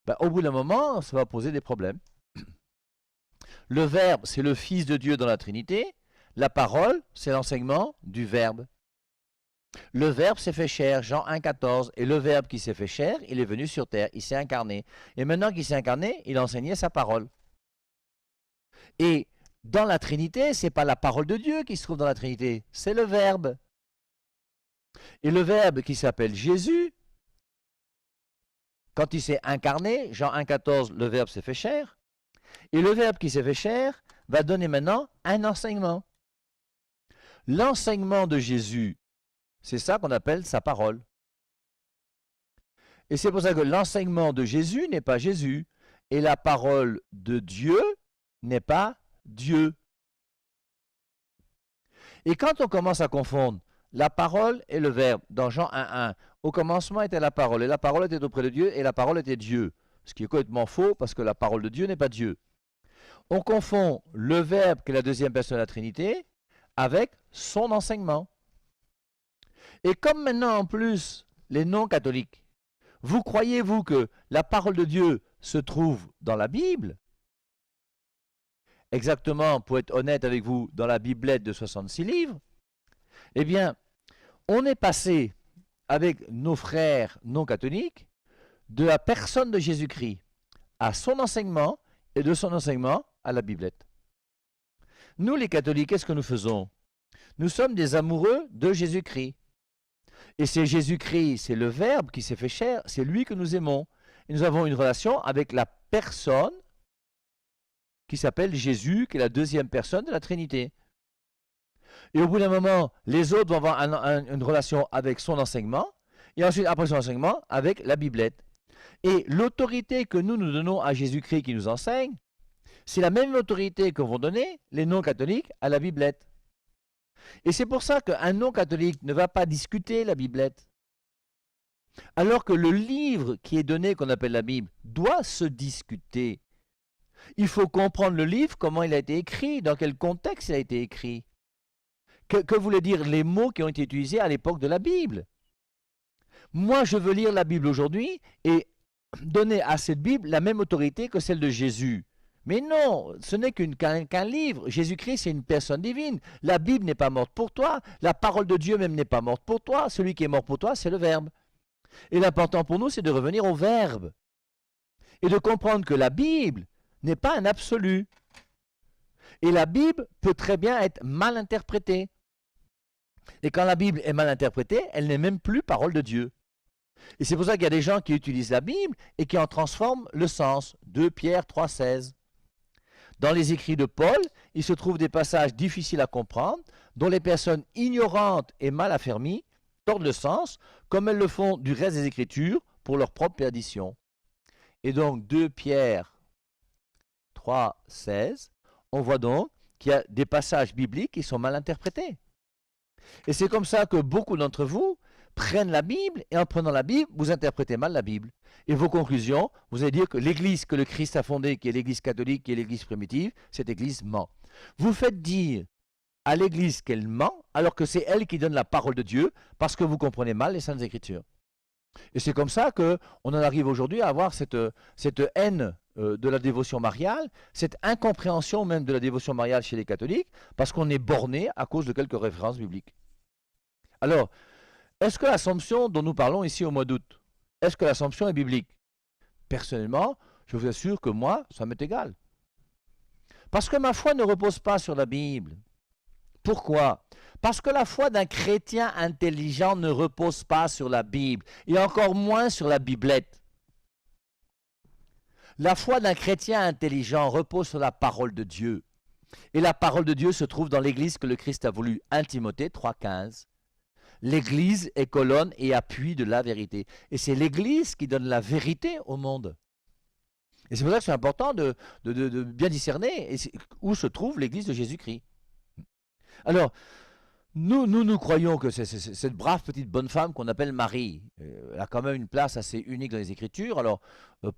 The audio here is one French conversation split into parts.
Ben, au bout d'un moment, ça va poser des problèmes. Le Verbe, c'est le Fils de Dieu dans la Trinité. La parole, c'est l'enseignement du Verbe. Le Verbe s'est fait chair, Jean 1,14. Et le Verbe qui s'est fait chair, il est venu sur terre, il s'est incarné. Et maintenant qu'il s'est incarné, il a enseigné sa parole. Et dans la Trinité, ce n'est pas la parole de Dieu qui se trouve dans la Trinité, c'est le Verbe. Et le Verbe qui s'appelle Jésus, quand il s'est incarné, Jean 1,14, le Verbe s'est fait chair. Et le Verbe qui s'est fait chair va donner maintenant un enseignement. L'enseignement de Jésus, c'est ça qu'on appelle sa parole. Et c'est pour ça que l'enseignement de Jésus n'est pas Jésus. Et la parole de Dieu n'est pas Dieu. Et quand on commence à confondre la parole et le Verbe, dans Jean 1,1, au commencement était la parole, et la parole était auprès de Dieu, et la parole était Dieu. Ce qui est complètement faux, parce que la parole de Dieu n'est pas Dieu. On confond le Verbe, qui est la deuxième personne de la Trinité, avec son enseignement. Et comme maintenant, en plus, les non-catholiques, vous croyez-vous que la parole de Dieu se trouve dans la Bible? Exactement, pour être honnête avec vous, dans la Biblette de 66 livres, eh bien, on est passé avec nos frères non-catholiques de la personne de Jésus-Christ à son enseignement et de son enseignement à la Biblette. Nous, les catholiques, qu'est-ce que nous faisons? Nous sommes des amoureux de Jésus-Christ. Et c'est Jésus-Christ, c'est le Verbe qui s'est fait chair, c'est lui que nous aimons. Et nous avons une relation avec la personne qui s'appelle Jésus, qui est la deuxième personne de la Trinité. Et au bout d'un moment, les autres vont avoir une relation avec son enseignement, et ensuite, après son enseignement, avec la Biblette. Et l'autorité que nous donnons à Jésus-Christ qui nous enseigne, c'est la même autorité que vont donner les non-catholiques à la Biblette. Et c'est pour ça qu'un non-catholique ne va pas discuter la Biblette. Alors que le livre qui est donné, qu'on appelle la Bible, doit se discuter. Il faut comprendre le livre, comment il a été écrit, dans quel contexte il a été écrit. Que voulaient dire les mots qui ont été utilisés à l'époque de la Bible? Moi, je veux lire la Bible aujourd'hui et donner à cette Bible la même autorité que celle de Jésus. Mais non, ce n'est qu'un livre. Jésus-Christ, c'est une personne divine. La Bible n'est pas morte pour toi. La parole de Dieu même n'est pas morte pour toi. Celui qui est mort pour toi, c'est le Verbe. Et l'important pour nous, c'est de revenir au Verbe. Et de comprendre que la Bible n'est pas un absolu. Et la Bible peut très bien être mal interprétée. Et quand la Bible est mal interprétée, elle n'est même plus parole de Dieu. Et c'est pour ça qu'il y a des gens qui utilisent la Bible et qui en transforment le sens. 2 Pierre 3,16. Dans les écrits de Paul, il se trouve des passages difficiles à comprendre, dont les personnes ignorantes et mal affermies tordent le sens, comme elles le font du reste des Écritures, pour leur propre perdition. Et donc 2 Pierre 3,16, on voit donc qu'il y a des passages bibliques qui sont mal interprétés. Et c'est comme ça que beaucoup d'entre vous prennent la Bible, et en prenant la Bible, vous interprétez mal la Bible. Et vos conclusions, vous allez dire que l'Église que le Christ a fondée, qui est l'Église catholique, qui est l'Église primitive, cette Église ment. Vous faites dire à l'Église qu'elle ment, alors que c'est elle qui donne la parole de Dieu, parce que vous comprenez mal les Saintes Écritures. Et c'est comme ça qu'on en arrive aujourd'hui à avoir cette haine de la dévotion mariale, cette incompréhension même de la dévotion mariale chez les catholiques, parce qu'on est borné à cause de quelques références bibliques. Alors, est-ce que l'Assomption dont nous parlons ici au mois d'août, est-ce que l'Assomption est biblique? Personnellement, je vous assure que moi, ça m'est égal. Parce que ma foi ne repose pas sur la Bible. Pourquoi? Parce que la foi d'un chrétien intelligent ne repose pas sur la Bible, et encore moins sur la Biblette. La foi d'un chrétien intelligent repose sur la parole de Dieu. Et la parole de Dieu se trouve dans l'Église que le Christ a voulu, 1 Timothée 3,15. L'Église est colonne et appui de la vérité. Et c'est l'Église qui donne la vérité au monde. Et c'est pour ça que c'est important de bien discerner où se trouve l'Église de Jésus-Christ. Alors, nous croyons que cette brave petite bonne femme qu'on appelle Marie, elle a quand même une place assez unique dans les Écritures. Alors,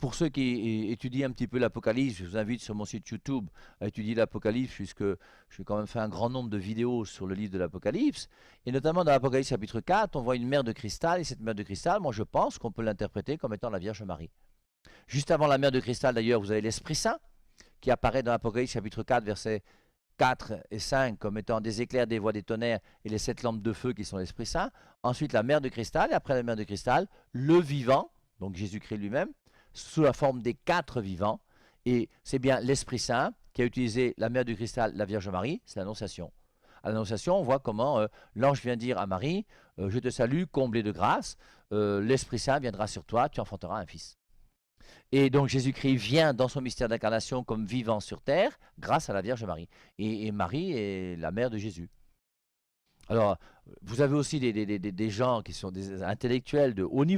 pour ceux qui étudient un petit peu l'Apocalypse, je vous invite sur mon site YouTube à étudier l'Apocalypse, puisque j'ai quand même fait un grand nombre de vidéos sur le livre de l'Apocalypse. Et notamment dans l'Apocalypse chapitre 4, on voit une mer de cristal, et cette mer de cristal, moi je pense qu'on peut l'interpréter comme étant la Vierge Marie. Juste avant la mer de cristal, d'ailleurs, vous avez l'Esprit Saint qui apparaît dans l'Apocalypse chapitre 4, versets 4 et 5 comme étant des éclairs, des voix, des tonnerres et les 7 lampes de feu qui sont l'Esprit Saint. Ensuite, la mer de cristal, et après la mer de cristal, le vivant, donc Jésus-Christ lui-même, sous la forme des 4 vivants. Et c'est bien l'Esprit Saint qui a utilisé la mer de cristal, la Vierge Marie, c'est l'Annonciation. À l'Annonciation, on voit comment l'ange vient dire à Marie, je te salue, comblée de grâce, l'Esprit Saint viendra sur toi, tu enfanteras un fils. Et donc Jésus-Christ vient dans son mystère d'incarnation comme vivant sur terre grâce à la Vierge Marie. Et Marie est la mère de Jésus. Alors, vous avez aussi des gens qui sont des intellectuels de haut niveau,